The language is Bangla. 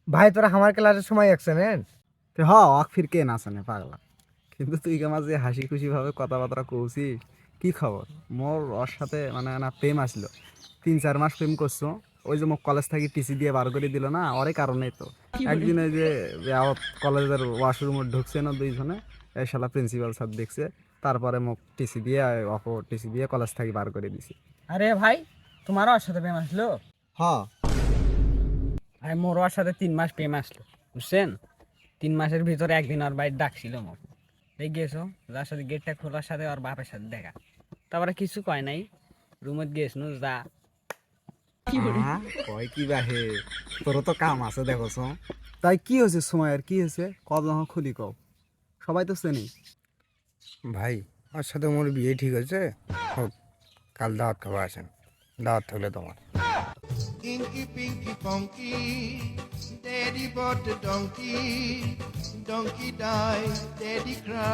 ভাই তোরা আমার ক্লাসের সময় অ্যাক্সিডেন্ট। হ অক ফির কে না জানে পাগলা। কিন্তু তুই কেমন যে হাসি খুশি ভাবে কথাবার্তা কৌছিস, কি খবর? মোর ওর সাথে মানে না প্রেম আসলো, 3-4 মাস প্রেম করছো। ওই যে মোক কলেজ থেকে টিসি দিয়ে বার করে দিল না, ওরই কারণেই তো। একদিন ওই যে কলেজের ওয়াশরুমে ঢুকছে না দুইজনে, এই শালা প্রিন্সিপাল স্যার দেখছে, তারপরে মোক টিসি দিয়ে টিসি দিয়ে কলেজ থেকে বার করে দিছি। আরে ভাই, তোমারও ওর সাথে প্রেম আসলো? হ। ভাই মোর ওর সাথে 3 মাস প্রেম আসলো, বুঝছেন? 3 মাসের ভিতরে একদিন ওর বাড়ি ডাকছিল মোক। এই গেছো, যার সাথে গেটটা খোলার সাথে ওর বাপের সাথে দেখা। তারপরে কিছু কয় নাই, রুমত গেছনু যা। কয় কি বাহে, তোরও তো কাম আছে দেখছ। তাই কি হয়েছে সময়ের, কি হয়েছে কব যখন খুলি কও, সবাই তো চেনি। ভাই ওর সাথে মোর বিয়ে ঠিক হয়েছে। হোক, কাল দাওয়াত খাবার আসেন, দাওয়াত থাকলে তোমার। Inky Pinky Funky, Daddy bought a donkey, donkey died, Daddy cried.